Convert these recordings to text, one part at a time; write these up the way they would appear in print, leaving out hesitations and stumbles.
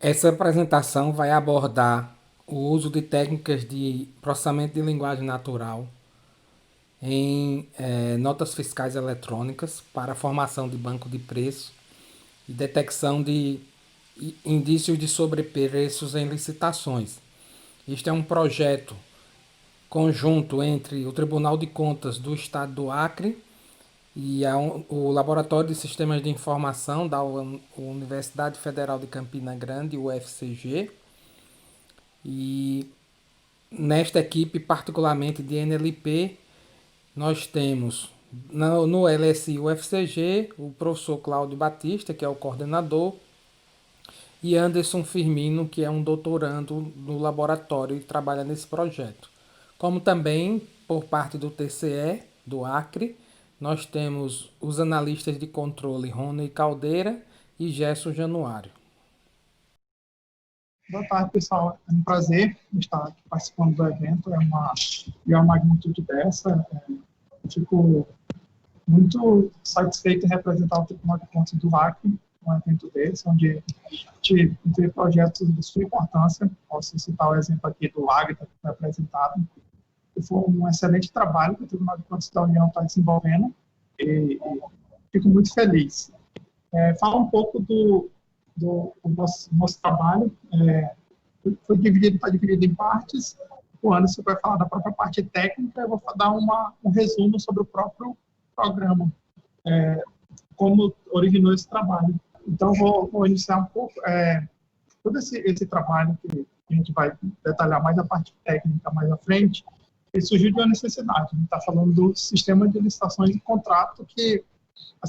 Essa apresentação vai abordar o uso de técnicas de processamento de linguagem natural em notas fiscais eletrônicas para a formação de banco de preços e detecção de indícios de sobrepreços em licitações. Este é um projeto conjunto entre o Tribunal de Contas do Estado do Acre e o Laboratório de Sistemas de Informação da Universidade Federal de Campina Grande, UFCG, e nesta equipe, particularmente de NLP, nós temos no LSI UFCG o professor Cláudio Batista, que é o coordenador, e Anderson Firmino, que é um doutorando no laboratório e trabalha nesse projeto. Como também, por parte do TCE, do Acre, nós temos os analistas de controle Rony Caldeira e Gerson Januário. Boa tarde, pessoal. É um prazer estar aqui participando do evento. É uma magnitude dessa. Eu fico muito satisfeito em representar o Tribunal de Contas do Acre, um evento desse, onde a gente vê projetos de sua importância. Posso citar o exemplo aqui do Águida, que foi apresentado, que foi um excelente trabalho que o Tribunal de Contas da União está desenvolvendo, e fico muito feliz. Fala um pouco do nosso trabalho. Está dividido em partes. O Anderson vai falar da própria parte técnica, eu vou dar um resumo sobre o próprio programa, como originou esse trabalho. Então, vou iniciar um pouco. Todo esse trabalho, que a gente vai detalhar mais a parte técnica mais à frente, ele surgiu de uma necessidade. A gente está falando do sistema de licitações de contrato, que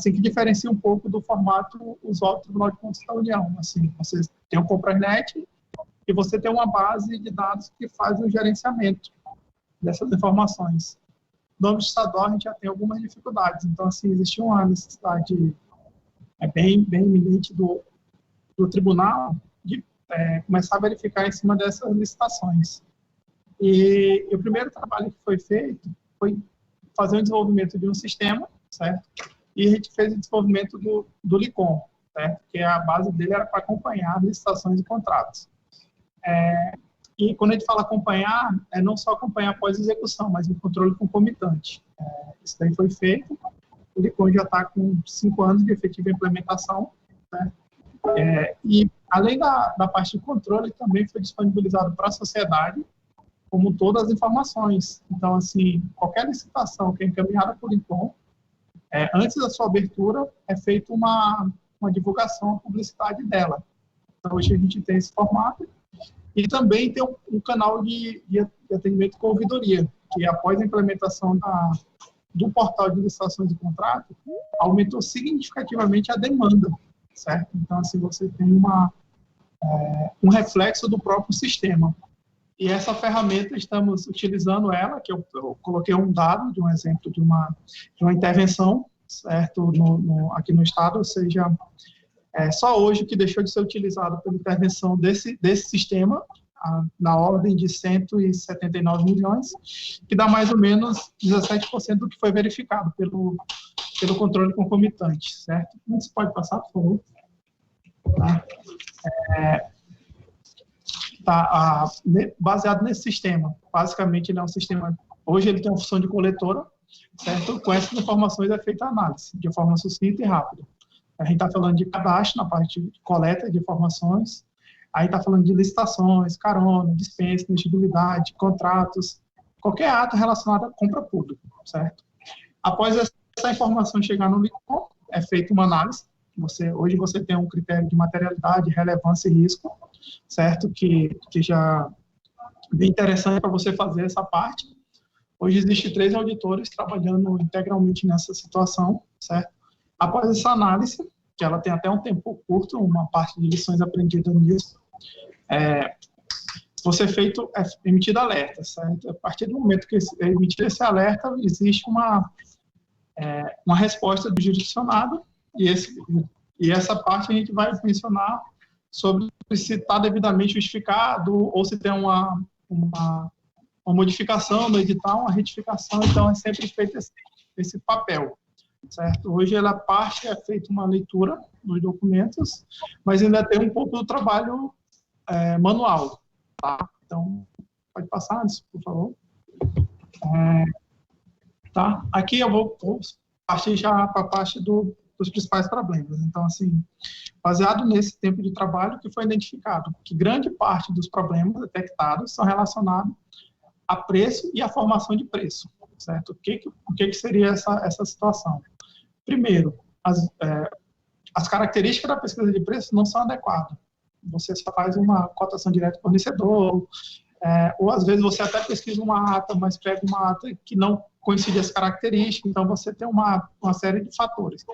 que diferencia um pouco do formato usual do Tribunal de Contas da União. Assim, você tem o Compranet e você tem uma base de dados que faz o gerenciamento dessas informações. No âmbito estadual, a gente já tem algumas dificuldades. Então, assim, existe uma necessidade bem iminente do tribunal de começar a verificar em cima dessas licitações. E o primeiro trabalho que foi feito foi fazer o desenvolvimento de um sistema, certo? E a gente fez o desenvolvimento do LICOM, certo? Que a base dele era para acompanhar licitações e contratos. E quando a gente fala acompanhar, não só acompanhar após a execução, mas o controle concomitante. Isso daí foi feito. O LICOM já está com 5 anos de efetiva implementação, né? E além da parte de controle, também foi disponibilizado para a sociedade como todas as informações. Então, assim, qualquer licitação que é encaminhada por LICOM, antes da sua abertura, é feita uma divulgação, uma publicidade dela. Então, hoje a gente tem esse formato. E também tem um canal de atendimento com ouvidoria, que após a implementação do portal de licitações e contrato, aumentou significativamente a demanda, certo? Então, assim, você tem um reflexo do próprio sistema. E essa ferramenta, estamos utilizando ela, que eu coloquei um dado de um exemplo de uma intervenção, certo, aqui no estado, ou seja, só hoje que deixou de ser utilizado pela intervenção desse sistema, na ordem de 179 milhões, que dá mais ou menos 17% do que foi verificado pelo controle concomitante, certo? Você pode passar, por favor? Baseado nesse sistema. Basicamente, ele é um sistema... Hoje ele tem uma função de coletora, certo? Com essas informações é feita a análise, de forma sucinta e rápida. A gente está falando de cadastro na parte de coleta de informações, aí está falando de licitações, carona, dispensa, elegibilidade, contratos, qualquer ato relacionado à compra pública, certo? Após essa informação chegar no LICOM, é feita uma análise. Hoje você tem um critério de materialidade, relevância e risco, certo? Que já é bem interessante para você fazer essa parte. Hoje existem 3 auditores trabalhando integralmente nessa situação, certo? Após essa análise, que ela tem até um tempo curto, uma parte de lições aprendidas nisso, você é emitido alerta, certo? A partir do momento que é emitido esse alerta, existe uma resposta do jurisdicionado, e essa parte a gente vai mencionar sobre se está devidamente justificado ou se tem uma modificação no edital, uma retificação, então é sempre feito esse papel, certo? Hoje é feita uma leitura dos documentos, mas ainda tem um pouco do trabalho manual, tá? Então, pode passar, por favor. Tá? Aqui eu vou partir já para a parte dos principais problemas. Então, assim, baseado nesse tempo de trabalho que foi identificado que grande parte dos problemas detectados são relacionados a preço e a formação de preço, certo? O que seria essa situação? Primeiro, as características da pesquisa de preço não são adequadas. Você só faz uma cotação direta do fornecedor, ou às vezes você até pesquisa uma ata, mas pega uma ata que não coincide as características, então você tem uma série de fatores.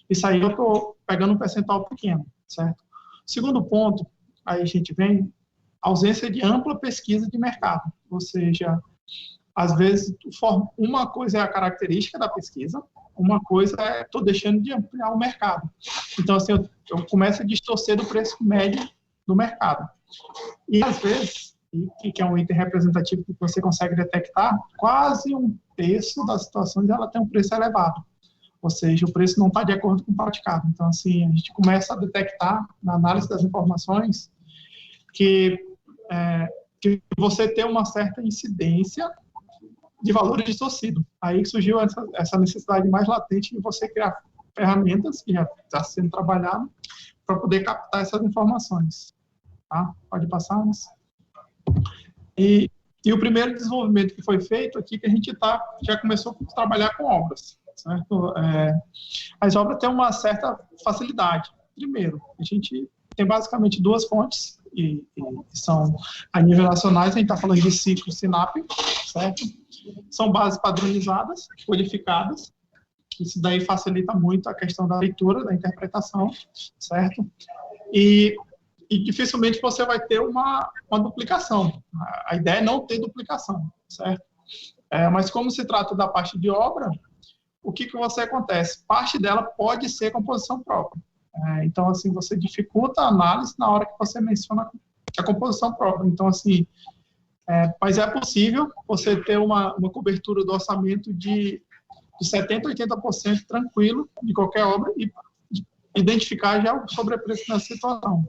Isso aí eu estou pegando um percentual pequeno, certo? Segundo ponto, aí a gente vem ausência de ampla pesquisa de mercado, ou seja, às vezes uma coisa é a característica da pesquisa, uma coisa é estou deixando de ampliar o mercado. Então, assim, eu começo a distorcer do preço médio do mercado. E, às vezes, que é um item representativo que você consegue detectar, quase um terço das situações ela tem um preço elevado. Ou seja, o preço não está de acordo com o praticado. Então, assim, a gente começa a detectar, na análise das informações, que você tem uma certa incidência de valores distorcidos. Aí surgiu essa necessidade mais latente de você criar ferramentas, que já está sendo trabalhado, para poder captar essas informações. Tá? Pode passar, mas... E o primeiro desenvolvimento que foi feito aqui, que a gente já começou a trabalhar com obras. Certo? As obras têm uma certa facilidade. Primeiro, a gente tem basicamente duas fontes, e são a nível nacional, a gente está falando de ciclo SINAP, certo? São bases padronizadas, codificadas, isso daí facilita muito a questão da leitura, da interpretação, certo? E dificilmente você vai ter uma duplicação. A ideia é não ter duplicação, certo? Mas como se trata da parte de obra, o que você acontece? Parte dela pode ser composição própria. Então, assim, você dificulta a análise na hora que você menciona a composição própria. Então, assim, mas é possível você ter uma cobertura do orçamento de 70% a 80% tranquilo de qualquer obra e identificar já o sobrepreço nessa situação.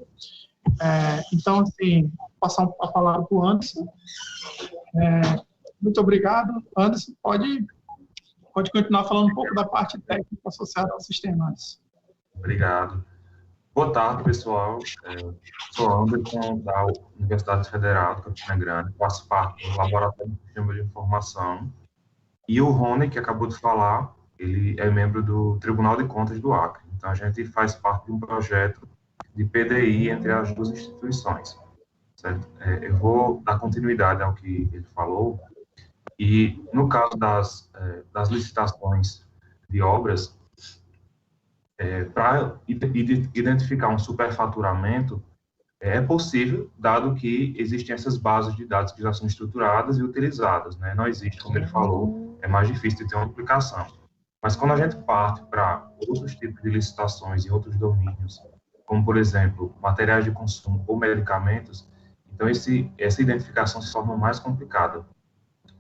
Então, assim, passar a palavra para o Anderson. Muito obrigado. Anderson, pode continuar falando um pouco da parte técnica associada ao sistema. Obrigado. Boa tarde, pessoal. Sou Anderson, da Universidade Federal de Campina Grande, faço parte do Laboratório de Sistema de Informação. E o Rony, que acabou de falar, ele é membro do Tribunal de Contas do Acre. Então, a gente faz parte de um projeto de PDI entre as duas instituições. Certo? Eu vou dar continuidade ao que ele falou. E, no caso das licitações de obras, para identificar um superfaturamento, é possível, dado que existem essas bases de dados que já são estruturadas e utilizadas, né? Não existe, como ele falou, é mais difícil de ter uma aplicação. Mas quando a gente parte para outros tipos de licitações em outros domínios, como, por exemplo, materiais de consumo ou medicamentos, então essa identificação se torna mais complicada.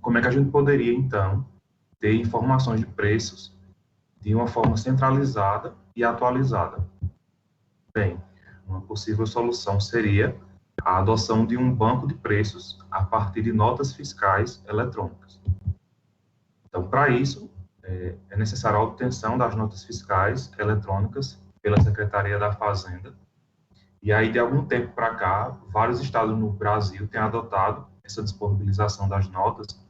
Como é que a gente poderia, então, ter informações de preços de uma forma centralizada e atualizada? Bem, uma possível solução seria a adoção de um banco de preços a partir de notas fiscais eletrônicas. Então, para isso, é necessária a obtenção das notas fiscais eletrônicas pela Secretaria da Fazenda. E aí, de algum tempo para cá, vários estados no Brasil têm adotado essa disponibilização das notas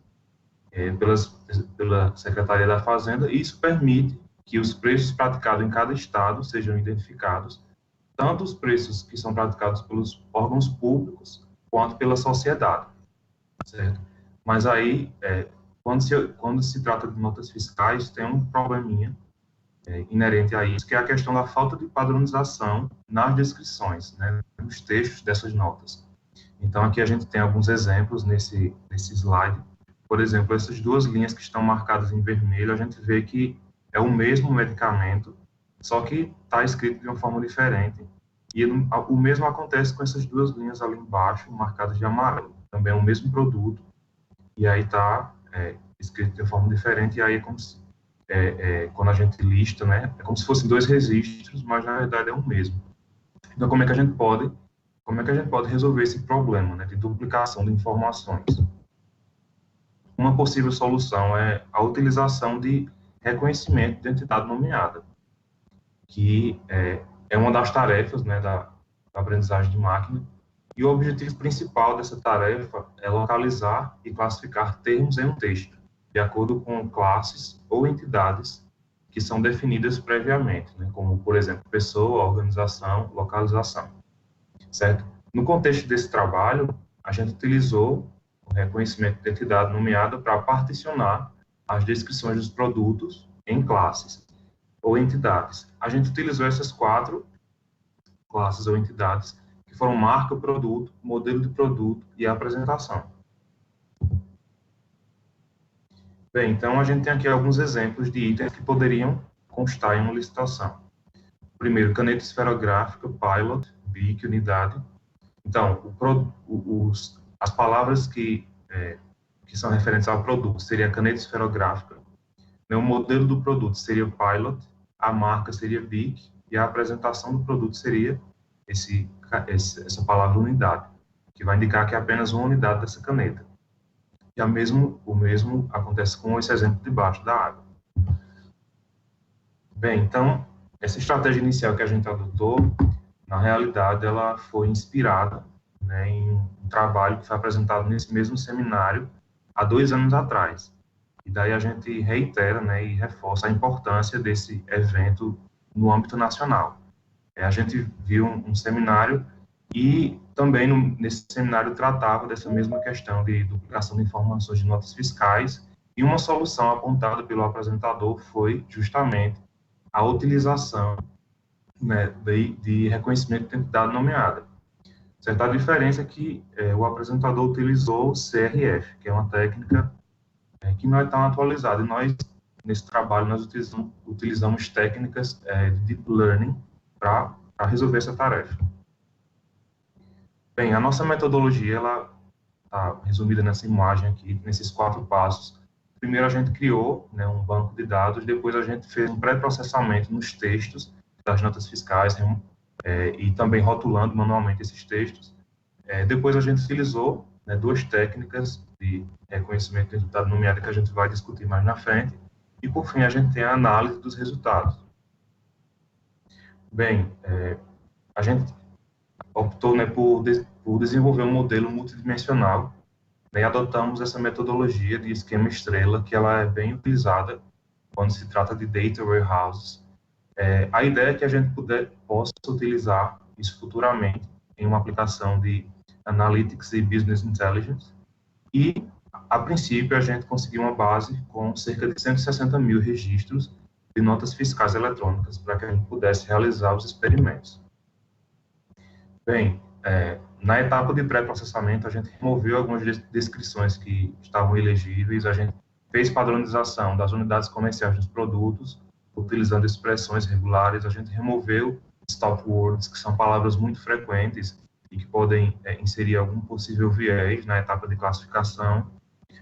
pela Secretaria da Fazenda, e isso permite que os preços praticados em cada estado sejam identificados, tanto os preços que são praticados pelos órgãos públicos, quanto pela sociedade, certo? Mas aí, quando se trata de notas fiscais, tem um probleminha inerente a isso, que é a questão da falta de padronização nas descrições, né, nos textos dessas notas. Então, aqui a gente tem alguns exemplos nesse slide. Por exemplo, essas duas linhas que estão marcadas em vermelho, a gente vê que é o mesmo medicamento, só que está escrito de uma forma diferente. E o mesmo acontece com essas duas linhas ali embaixo, marcadas de amarelo. Também é o mesmo produto, e aí está escrito de uma forma diferente, e aí é como se, quando a gente lista, né, é como se fossem dois registros, mas na verdade é o mesmo. Então, como é que a gente pode como é que a gente pode resolver esse problema, né, de duplicação de informações? Uma possível solução é a utilização de reconhecimento de entidade nomeada, que é uma das tarefas, né, da aprendizagem de máquina, e o objetivo principal dessa tarefa é localizar e classificar termos em um texto, de acordo com classes ou entidades que são definidas previamente, né, como, por exemplo, pessoa, organização, localização, certo? No contexto desse trabalho, a gente utilizou o reconhecimento de entidade nomeada para particionar as descrições dos produtos em classes ou entidades. A gente utilizou essas 4 classes ou entidades, que foram marca, produto, modelo de produto e apresentação. Bem, então a gente tem aqui alguns exemplos de itens que poderiam constar em uma licitação. Primeiro, caneta esferográfica, pilot, BIC, unidade. Então, as palavras que são referentes ao produto seria a caneta esferográfica, o modelo do produto seria o pilot, a marca seria BIC e a apresentação do produto seria essa palavra unidade, que vai indicar que é apenas uma unidade dessa caneta. E o mesmo acontece com esse exemplo de baixo da água. Bem, então, essa estratégia inicial que a gente adotou, na realidade, ela foi inspirada, né, em um trabalho que foi apresentado nesse mesmo seminário há 2 anos atrás. E daí a gente reitera, né, e reforça a importância desse evento no âmbito nacional. A gente viu um seminário e também nesse seminário tratava dessa mesma questão de duplicação de informações de notas fiscais, e uma solução apontada pelo apresentador foi justamente a utilização, né, de reconhecimento de entidade nomeada. Certa diferença é que o apresentador utilizou o CRF, que é uma técnica que não é tão atualizada, e nós, nesse trabalho, nós utilizamos técnicas de Deep Learning para resolver essa tarefa. Bem, a nossa metodologia, ela está resumida nessa imagem aqui, nesses 4 passos. Primeiro, a gente criou, né, um banco de dados, depois a gente fez um pré-processamento nos textos das notas fiscais, e também rotulando manualmente esses textos. Depois a gente utilizou, né, 2 técnicas de reconhecimento de entidade nomeada que a gente vai discutir mais na frente, e por fim a gente tem a análise dos resultados. Bem, a gente optou, né, por desenvolver um modelo multidimensional, né, e adotamos essa metodologia de esquema estrela, que ela é bem utilizada quando se trata de data warehouses. A ideia é que a gente possa utilizar isso futuramente em uma aplicação de Analytics e Business Intelligence, e, a princípio, a gente conseguiu uma base com cerca de 160 mil registros de notas fiscais eletrônicas para que a gente pudesse realizar os experimentos. Bem, na etapa de pré-processamento, a gente removeu algumas descrições que estavam ilegíveis, a gente fez padronização das unidades comerciais dos produtos, utilizando expressões regulares, a gente removeu stop words, que são palavras muito frequentes e que podem inserir algum possível viés na etapa de classificação.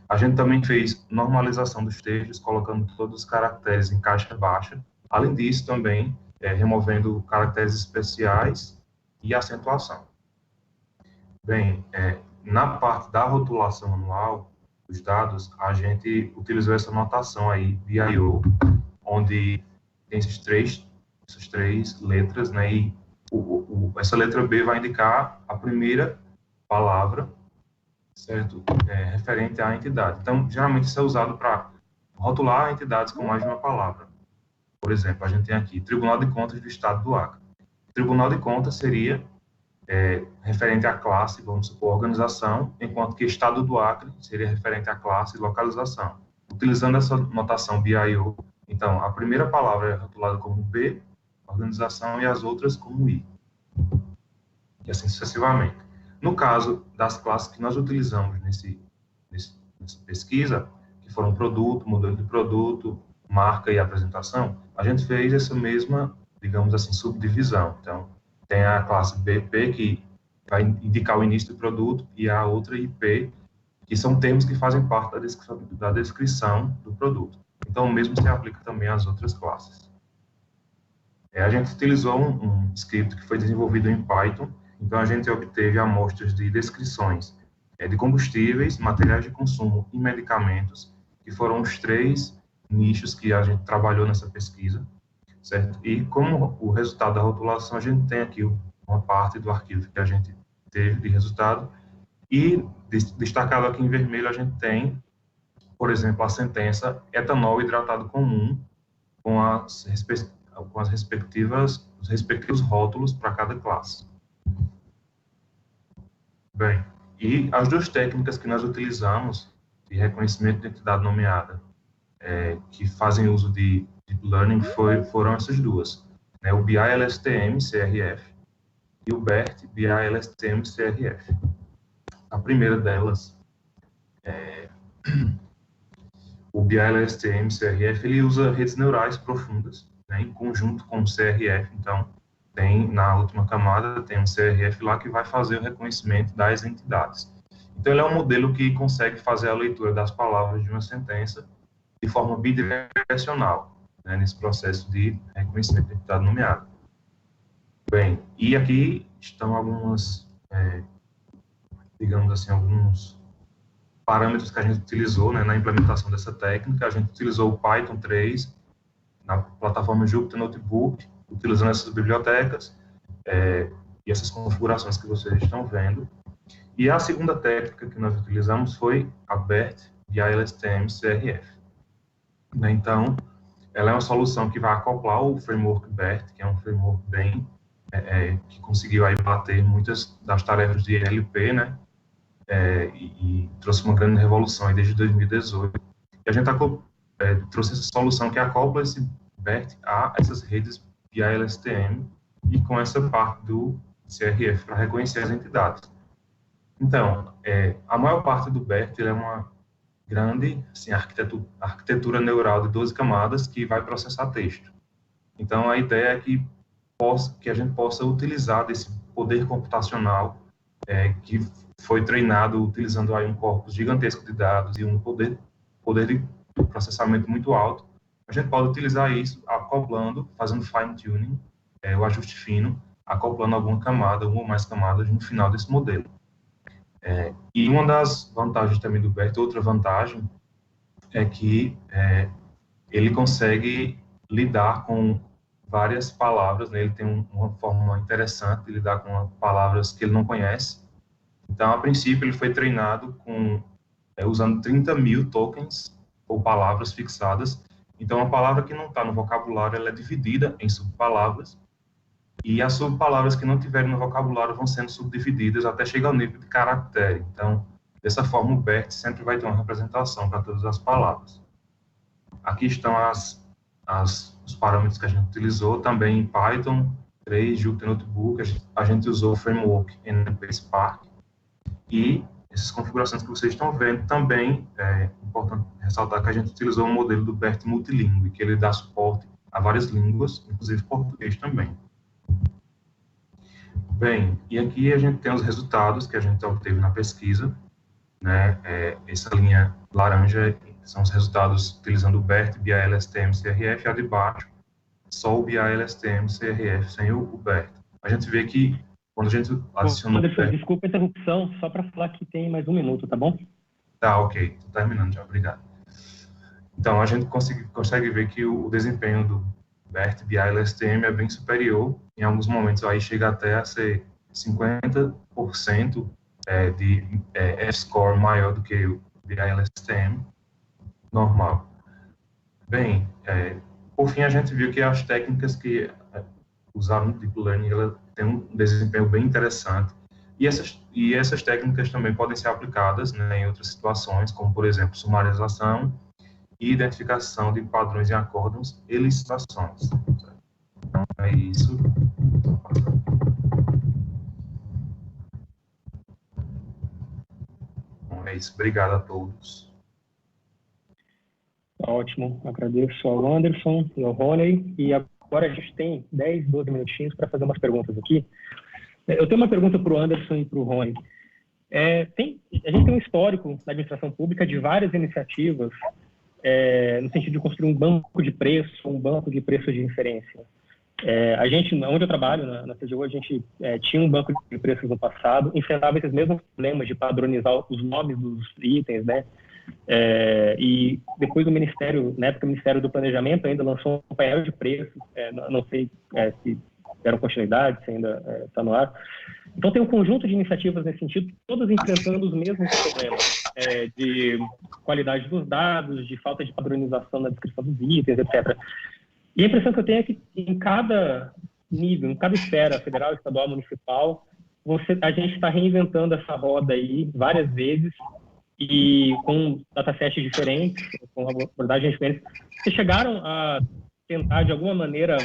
A gente também fez normalização dos textos, colocando todos os caracteres em caixa baixa. Além disso, também removendo caracteres especiais e acentuação. Bem, na parte da rotulação manual dos dados, a gente utilizou essa notação aí, BIO, onde tem essas três letras, né, e essa letra B vai indicar a primeira palavra, certo? Referente à entidade. Então, geralmente isso é usado para rotular entidades com mais de uma palavra. Por exemplo, a gente tem aqui Tribunal de Contas do Estado do Acre. Tribunal de Contas seria referente à classe, vamos supor, organização, enquanto que Estado do Acre seria referente à classe e localização. Utilizando essa notação BIO, então, a primeira palavra é rotulada como B, organização, e as outras como I. E assim sucessivamente. No caso das classes que nós utilizamos nessa pesquisa, que foram produto, modelo de produto, marca e apresentação, a gente fez essa mesma, digamos assim, subdivisão. Então, tem a classe BP, que vai indicar o início do produto, e a outra IP, que são termos que fazem parte da descrição do produto. Então, o mesmo se aplica também às outras classes. A gente utilizou um script que foi desenvolvido em Python, Então, a gente obteve amostras de descrições de combustíveis, materiais de consumo e medicamentos, que foram os 3 nichos que a gente trabalhou nessa pesquisa, certo? E como o resultado da rotulação, a gente tem aqui uma parte do arquivo que a gente teve de resultado, e destacado aqui em vermelho, a gente tem, por exemplo, a sentença etanol hidratado comum, com os respectivos rótulos para cada classe. Bem, e as 2 técnicas que nós utilizamos de reconhecimento de identidade nomeada, que fazem uso de Deep Learning, foram essas 2, né, o BI-LSTM-CRF e o BERT BI-LSTM-CRF. A primeira delas, o BI-LSTM-CRF, ele usa redes neurais profundas, né, em conjunto com o CRF. Então, na última camada, tem um CRF lá que vai fazer o reconhecimento das entidades. Então, ele é um modelo que consegue fazer a leitura das palavras de uma sentença de forma bidirecional, né, nesse processo de reconhecimento de entidade nomeada. Bem, e aqui estão algumas, digamos assim, alguns parâmetros que a gente utilizou, né, na implementação dessa técnica. A gente utilizou o Python 3 na plataforma Jupyter Notebook, utilizando essas bibliotecas e essas configurações que vocês estão vendo. E a segunda técnica que nós utilizamos foi a BERT BI-LSTM-CRF. Então, ela é uma solução que vai acoplar o framework BERT, que é um framework bem que conseguiu aí bater muitas das tarefas de LP, né? E trouxe uma grande revolução aí desde 2018. E a gente trouxe essa solução que acopla esse BERT a essas redes BI-LSTM e com essa parte do CRF para reconhecer as entidades. Então, a maior parte do BERT é uma grande assim, arquitetura neural de 12 camadas que vai processar texto. Então, a ideia é que a gente possa utilizar desse poder computacional que foi treinado utilizando aí um corpus gigantesco de dados e um poder de processamento muito alto. A gente pode utilizar isso acoplando, fazendo fine-tuning, o ajuste fino, acoplando alguma ou mais camadas no final desse modelo. E uma das vantagens também do BERT, outra vantagem, é que ele consegue lidar com várias palavras, né? Ele tem uma forma interessante de lidar com palavras que ele não conhece. Então, a princípio, ele foi treinado usando 30.000 tokens ou palavras fixadas. Então, uma palavra que não está no vocabulário, ela é dividida em subpalavras, e as subpalavras que não tiverem no vocabulário vão sendo subdivididas até chegar ao nível de caractere. Então, dessa forma, o BERT sempre vai ter uma representação para todas as palavras. Aqui estão os parâmetros que a gente utilizou, também em Python 3, Jupyter Notebook, a gente usou o framework NumPySpark, e essas configurações que vocês estão vendo também, é importante ressaltar que a gente utilizou um modelo do BERT multilingüe, que ele dá suporte a várias línguas, inclusive português também. Bem, e aqui a gente tem os resultados que a gente obteve na pesquisa, né? Essa linha laranja são os resultados utilizando o BERT, BI-LSTM-CRF, e a de baixo, só o BI-LSTM-CRF, sem o BERT. A gente vê que quando a gente adiciona... Anderson, desculpa a interrupção, só para falar que tem mais 1 minuto, tá bom? Tá, ok. Estou terminando já, obrigado. Então, a gente consegue ver que o desempenho do BERT BI-LSTM é bem superior. Em alguns momentos, aí chega até a ser 50% de F-score maior do que o BI-LSTM normal. Bem, por fim, a gente viu que as técnicas que usaram no Deep Learning, ela tem um desempenho bem interessante. E essas técnicas também podem ser aplicadas, né, em outras situações, como, por exemplo, sumarização e identificação de padrões em acórdãos e licitações. Então, é isso. Então, é isso. Obrigado a todos. Ótimo. Agradeço ao Anderson e ao Rony. E agora a gente tem 10, 12 minutinhos para fazer umas perguntas aqui. Eu tenho uma pergunta para o Anderson e para o Rony. A gente tem um histórico na administração pública de várias iniciativas no sentido de construir um banco de preço de referência. A gente, onde eu trabalho, na CGU, a gente tinha um banco de preços no passado, enfrentava esses mesmos problemas de padronizar os nomes dos itens, né? E depois o Ministério, na época o Ministério do Planejamento ainda lançou um painel de preços, não sei se deram continuidade, se ainda está no ar. Então tem um conjunto de iniciativas nesse sentido, todas enfrentando os mesmos problemas, de qualidade dos dados, de falta de padronização na descrição dos itens, etc. E a impressão que eu tenho é que em cada nível, em cada esfera, federal, estadual, municipal, a gente está reinventando essa roda aí várias vezes e com datasets diferentes, com abordagens diferentes. Vocês chegaram a tentar, de alguma maneira,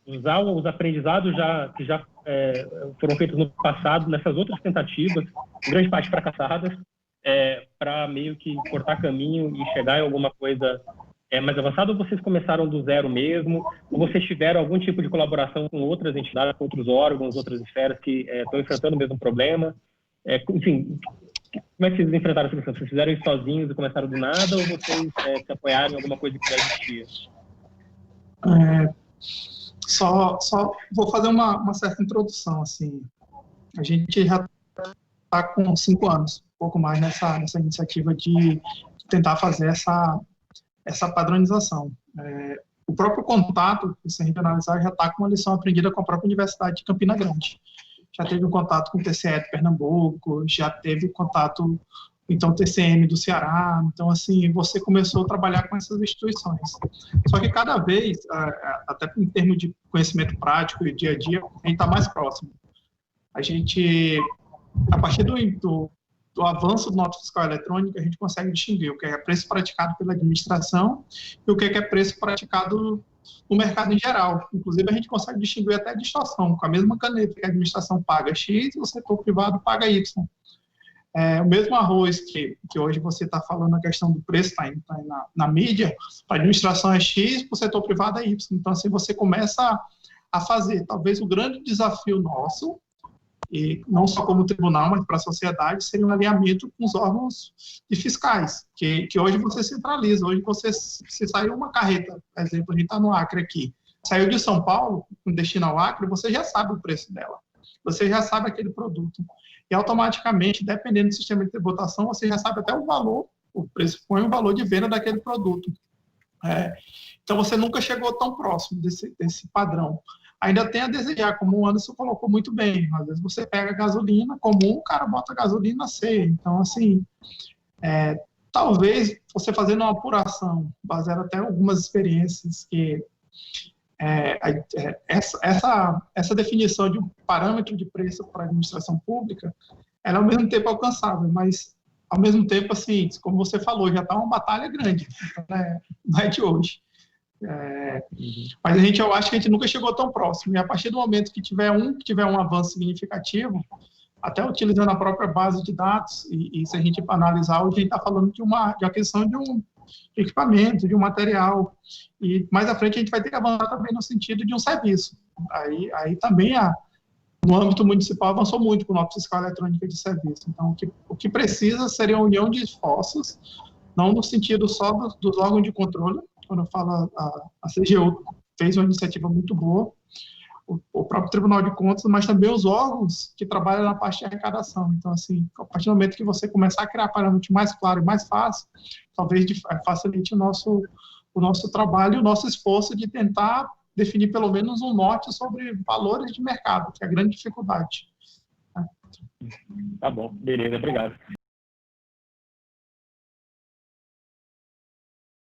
usar os aprendizados que já foram feitos no passado, nessas outras tentativas, em grande parte fracassadas, para meio que cortar caminho e chegar em alguma coisa mais avançada, ou vocês começaram do zero mesmo, ou vocês tiveram algum tipo de colaboração com outras entidades, com outros órgãos, outras esferas que estão enfrentando o mesmo problema? Enfim, como é que vocês enfrentaram essa questão? Vocês fizeram isso sozinhos e começaram do nada, ou vocês se apoiaram em alguma coisa que já existia? Só vou fazer uma certa introdução, assim. A gente já está com 5 anos, um pouco mais nessa iniciativa de tentar fazer essa padronização. O próprio contato, se a gente analisar, já está com uma lição aprendida com a própria Universidade de Campina Grande. Já teve um contato com o TCE de Pernambuco, já teve contato, então, o TCM do Ceará. Então, assim, você começou a trabalhar com essas instituições. Só que cada vez, até em termos de conhecimento prático e dia a dia, a gente está mais próximo. A gente, a partir do avanço do nota fiscal eletrônica, a gente consegue distinguir o que é preço praticado pela administração e o que é preço praticado no mercado em geral. Inclusive, a gente consegue distinguir até a distorção. Com a mesma caneta que a administração paga X, o setor privado paga Y. O mesmo arroz que hoje você está falando, a questão do preço está na mídia, para a administração é X, para o setor privado é Y. Então, assim, você começa a fazer, talvez o grande desafio nosso, e não só como tribunal, mas para a sociedade, seria um alinhamento com os órgãos de fiscais, que hoje você centraliza. Hoje se saiu uma carreta, por exemplo, a gente está no Acre aqui, saiu de São Paulo, com destino ao Acre, você já sabe o preço dela, você já sabe aquele produto. E automaticamente, dependendo do sistema de tributação, você já sabe até o valor, o preço põe o valor de venda daquele produto. Então, você nunca chegou tão próximo desse padrão. Ainda tem a desejar, como o Anderson colocou muito bem, às vezes você pega gasolina comum, o cara bota gasolina C. Então, assim, talvez você fazendo uma apuração, baseada até em algumas experiências que essa definição de um parâmetro de preço para a administração pública, ela é ao mesmo tempo alcançável, mas ao mesmo tempo, assim, como você falou, já está uma batalha grande, não é de hoje. Mas eu acho que a gente nunca chegou tão próximo, e a partir do momento que tiver um avanço significativo, até utilizando a própria base de dados, e se a gente analisar, hoje a gente está falando de aquisição de um equipamento, de um material, e mais à frente a gente vai ter que avançar também no sentido de um serviço. Aí também no âmbito municipal avançou muito com o nota fiscal eletrônica de serviço. Então, o que precisa seria uma união de esforços, não no sentido só dos órgãos de controle. Quando eu falo, a CGU fez uma iniciativa muito boa, o próprio Tribunal de Contas, mas também os órgãos que trabalham na parte de arrecadação. Então, assim, a partir do momento que você começar a criar parâmetros mais claros e mais fácil, talvez facilite o nosso trabalho e o nosso esforço de tentar definir pelo menos um norte sobre valores de mercado, que é a grande dificuldade. Tá bom, beleza, obrigado.